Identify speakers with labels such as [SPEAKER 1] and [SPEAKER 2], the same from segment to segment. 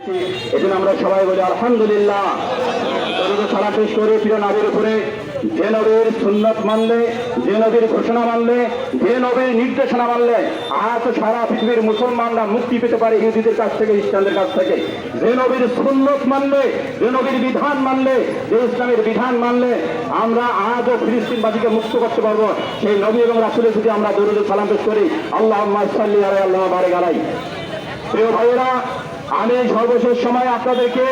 [SPEAKER 1] এজন্য আমরা সবাই বলি আলহামদুলিল্লাহ। সালাম পেশ করে প্রিয় নবীর উপরে, যে নবীর সুন্নত মানলে, যে নবীর ঘোষণা মানলে, যে নবীর নির্দেশনা মানলে আজ সারা পৃথিবীর মুসলমানরা মুক্তি পেতে পারে ইহুদিদের কাছ থেকে, খ্রিস্টানদের কাছ থেকে। যে নবীর সুন্নত মানলে, যে নবীর বিধান মানলে, যে ইসলামের বিধান মানলে আমরা আজও ফিলিস্তিনবাসীকে মুক্ত করতে পারবো। সেই নবী এবং রাসূলের যদি আমরা দরুদ সালাম পেশ করি, আল্লাহুম্মা সাল্লি আলা আল্লাহুম্মা বারিক আলাইহি। প্রিয় ভাইয়েরা, আমি সর্বশেষ সময় আপনাদেরকে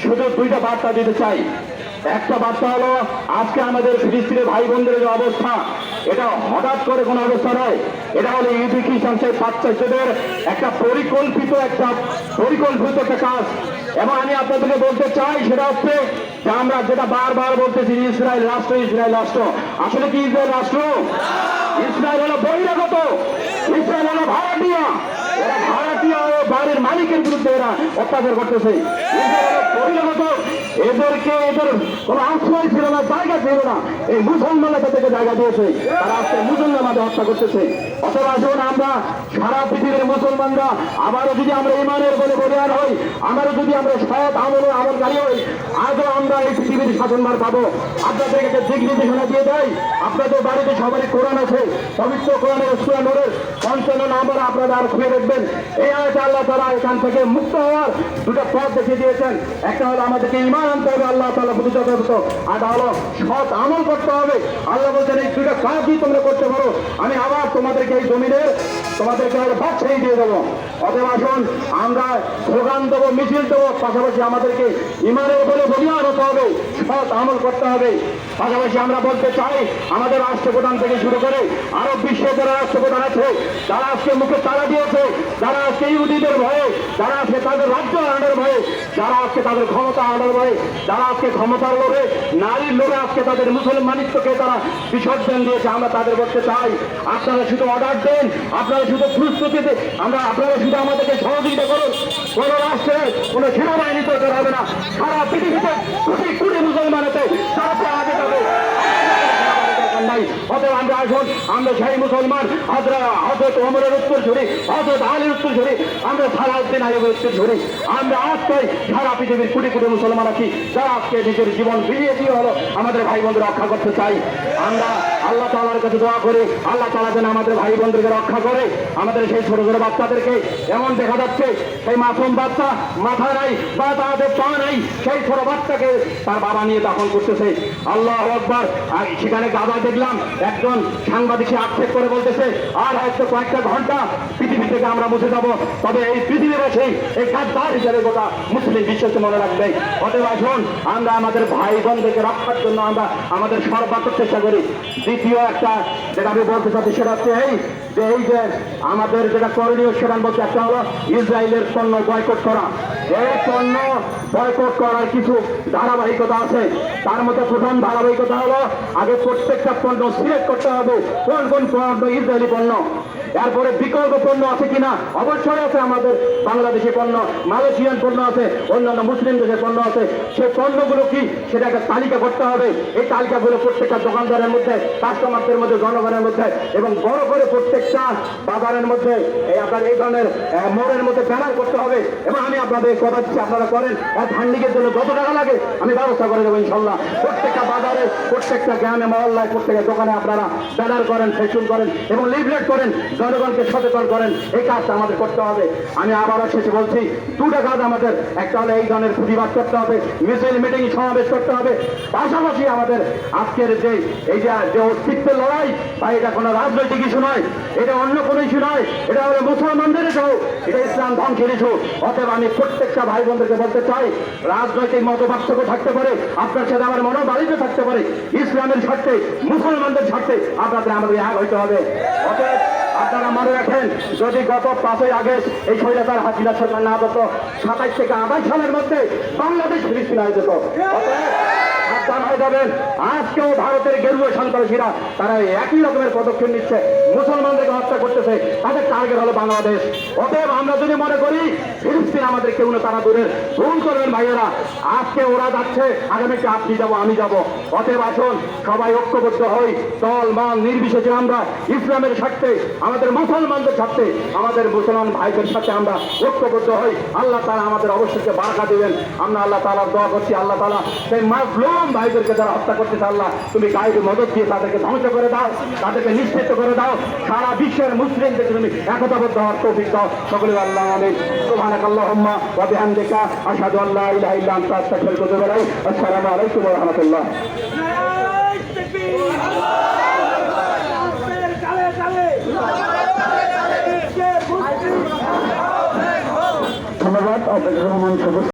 [SPEAKER 1] শুধু দুইটা বার্তা দিতে চাই। একটা বার্তা হলো, আজকে আমাদের ফিলিস্তিনের ভাই বোনদের যে অবস্থা, এটা হঠাৎ করে কোনো অবস্থা নয়। এটা হলো ইহুদি খ্রিস্টানদের পাশ্চাত্যদের একটা পরিকল্পিত একটা কাজ। এবং আমি আপনাদেরকে বলতে চাই, সেটা হচ্ছে যে আমরা যেটা বারবার বলতেছি, ইসরায়েল রাষ্ট্র, ইসরায়েল রাষ্ট্র। আসলে কি ইসরায়েল রাষ্ট্র? ইসরায়েল হলো বহিরাগত, ইসরায়েল হলো ভাড়াটিয়া। এরা ভাড়াটিয়া ও বাড়ির মালিকের বিরুদ্ধে এরা অত্যাচার করতেছে। বহিরাগত, এদেরকে এদের কোনো আশ্রয় ছিল না, জায়গা ছিল না। এই মুসলমানরা তাদেরকে জায়গা দিয়েছে, তারা আজকে মুসলমানদের হত্যা করতেছে। অথবা আসুন আমরা সারা পৃথিবীর মুসলমানরা আবারও যদি আমরা ইমানের বলে বলিয়ান হই, আমারও যদি আমরা সৎ আমলকারী হই, আজও আমরা এই পৃথিবীর শাসনভার পাবো। আপনাদেরকে দিক নির্দেশনা দিয়ে দেয়, আপনাদের বাড়িতে সবারই কোরআন আছে, পবিত্র কোরআনের সূরা নূরের 55 নম্বর আপনারা আর খুঁজে দেখবেন। এই আয়াতে আল্লাহ তাআলা এখান থেকে মুক্ত হওয়ার দুটো পথ দেখিয়ে দিয়েছেন। একটা হলো আমাদেরকে ঈমান আনতে হবে আল্লাহ তাআলা প্রতি যথাযথ, আর হলো সৎ আমল করতে হবে। আল্লাহ বলছেন এই দুটো কাজই তোমরা করতে পারো, আমি আবার তোমাদেরকে এই জমিনের তোমাদেরকে আবার বাদশাহী দিয়ে দেবো। অতএব আসুন আমরা স্লোগান দেবো, মিছিল দেবো, পাশাপাশি আমাদেরকে ঈমানের বলে বলিয়ান হতে হবে, সৎ আমল করতে হবে। পাশাপাশি আমরা বলতে চাই, আমাদের রাষ্ট্রপ্রধান থেকে শুরু করে আরো বিশ্বের যারা রাষ্ট্রপ্রধান আছে, যারা আজকে মুখে তালা দিয়েছে, যারা আজকে ইহুদিদের ভয়ে, যারা আজকে তাদের রাজ্য আনার ভয়ে, যারা আজকে তাদের ক্ষমতা আনার ভয়ে, যারা আজকে ক্ষমতার লোভে, নারীর লোভে আজকে তাদের মুসলমানিত্বকে তারা বিসর্জন দিয়েছে, আমরা তাদের বলতে চাই, আপনারা শুধু অর্ডার দেন, আপনারা শুধু প্রস্তুতি দেন, আপনারা শুধু আমাদেরকে সহযোগিতা করুন। কোন রাষ্ট্রে কোন সেনাবাহিনী দরকার হবে না। সারা পৃথিবীতে কোটি কোটি মুসলমান আছে, তারা আগে যাবে। অতএব আমরা আসুন, আমরা সেই মুসলমান হযরত ওমরের উত্তরসূরি, হযরত আলীর উত্তরসূরি, আমরা সালাউদ্দিন আইয়ুবের উত্তরসূরি। আমরা আজকে সারা পৃথিবীর কোটি কোটি মুসলমান আছি, যারা আজকে নিজের জীবন ফিরিয়ে দিয়ে হলো আমাদের ভাই বোনদের রক্ষা করতে চাই। আমরা আল্লাহ তাআলার কাছে দোয়া করি, আল্লাহ তাআলা যেন আমাদের ভাই বোনদেরকে রক্ষা করে। আমাদের সেই ছোট ছোট বাচ্চাদেরকে এমন দেখা যাচ্ছে, সেই মাসুম বাচ্চা, মাথা নাই বা তাদের পা নাই, সেই ছোট বাচ্চাকে তার বাবা নিয়ে দাফন করতেছে। আল্লাহু আকবার। আর সেখানে গাদা দেখলাম, একজন সাংবাদিক আক্ষেপ করে বলতেছে, আর হয়তো কয়েকটা ঘন্টা পৃথিবী থেকে আমরা মুছে যাব, তবে এই পৃথিবীবাসী এই গাদ্দার হিসেবে গোটা মুসলিম বিশ্বকে মনে রাখবে। অতএব আসুন আমরা আমাদের ভাই বোনদেরকে রক্ষার জন্য আমরা আমাদের সর্বাত্মক চেষ্টা করি। দ্বিতীয় একটা যেটা আমি বলতে চাচ্ছি, সেটা হচ্ছে এই যে আমাদের যেটা করণীয়, সেটা বলতে একটা হলো ইসরায়েলের পণ্য বয়কট করা। এই পণ্য বয়কট করার কিছু ধারাবাহিকতা আছে। তার মধ্যে প্রথম ধারাবাহিকতা হলো, আগে প্রত্যেকটা পণ্য সিলেক্ট করতে হবে কোন কোন পণ্য ইসরায়েলি পণ্য। এরপরে বিকল্প পণ্য আছে কিনা, অবশ্যই আছে। আমাদের বাংলাদেশি পণ্য, মালয়েশিয়ান পণ্য আছে, অন্যান্য মুসলিম দেশের পণ্য আছে। সেই পণ্যগুলো কি, সেটা একটা তালিকা করতে হবে। এই তালিকাগুলো প্রত্যেকটা দোকানদারের মধ্যে, কাস্টমারদের মধ্যে, জনগণের মধ্যে, এবং বড় করে প্রত্যেকটা বাজারের মধ্যে আপনার এই ধরনের মোড়ের মধ্যে ব্যানার করতে হবে। এবং আমি আপনাদের কথা দিচ্ছি, আপনারা করেন। ধান্ডিকের জন্য যত টাকা লাগে আমি ব্যবস্থা করে দেবো ইনশাল্লাহ। প্রত্যেকটা বাজারে, প্রত্যেকটা গ্রামে, মহল্লায়, প্রত্যেকটা দোকানে আপনারা ব্যানার করেন, ফেস্টুন করেন এবং লিফলেট করেন, জনগণকে সচেতন করেন। এই কাজটা আমাদের করতে হবে। আমি আবারও শেষে বলছি, দুটা কাজ আমাদের। একটা হলো এই ধরনের প্রতিবাদ করতে হবে, মিছিল মিটিং সমাবেশ করতে হবে। পাশাপাশি আমাদের আজকের এই যে অস্তিত্বের লড়াই, বা এটা কোনো রাজনৈতিক ইস্যু নয়, এটা অন্য কোনো ইস্যু নয়, এটা হলো মুসলমানদের ইস্যু, এটা ইসলাম ধ্বংসের ইস্যু। অতএব আমি প্রত্যেকটা ভাই বোনদেরকে বলতে চাই, রাজনৈতিক মত পার্থক্য থাকতে পারে, আপনার সাথে আমার মনোবালিত থাকতে পারে, ইসলামের স্বার্থে, মুসলমানদের স্বার্থে আমাদের এক হইতে হবে। অতএব আপনারা মনে রাখেন, যদি গত 5ই আগস্ট এই স্বৈরাচার হাসিনা সরকার না হতো, 27 থেকে 28 সালের মধ্যে বাংলাদেশ ফিলিস্তিন হয়ে যেত। সাবধান হয়ে যাবেন। আজকেও ভারতের গেরুয়া সন্ত্রাসীরা তারা একই রকমের পদক্ষেপ নিচ্ছে, মুসলমানদেরকে হত্যা করতেছে, তাদের টার্গেট হলো বাংলাদেশ। অতএব আমরা যদি মনে করি ফিলিস্তিন আমাদের কেউ না, তারা দূরের। ভুল করবেন ভাইয়েরা, আজকে ওরা যাচ্ছে, আগামীতে আপনি যাব, আমি যাব। অতএব আসুন সবাই ঐক্যবদ্ধ হই, দল মান নির্বিশেষে আমরা ইসলামের স্বার্থে, আমাদের মুসলমানদের স্বার্থে, আমাদের মুসলমান ভাইদের সাথে আমরা ঐক্যবদ্ধ হই। আল্লাহ তাআলা আমাদের অবশ্যই বারাকা দিবেন। আমরা আল্লাহ তাআলার দোয়া করছি, আল্লাহ তাআলা সেই মাজলুম ভাইদেরকে যারা হত্যা করতেছে, আল্লাহ তুমি গায়েবী মদদ দিয়ে তাদেরকে ধ্বংস করে দাও, তাদেরকে নিশ্চিত করে দাও। সারা বিশ্বের মুসলিমদেরকে তুমি একতাবদ্ধ হওয়ার তৌফিক দাও। সকলে আল্লাহ আমিন। সুবহানাকাল্লাহুম্মা ওয়া বিহামদিকা আশহাদু আল্লা ইলাহা ইল্লা আনতা আস্তাগফিরুকা ওয়া আতুবু ইলাইক। আসসালামু আলাইকুম ওয়া রাহমাতুল্লাহ। ধন্যবাদ।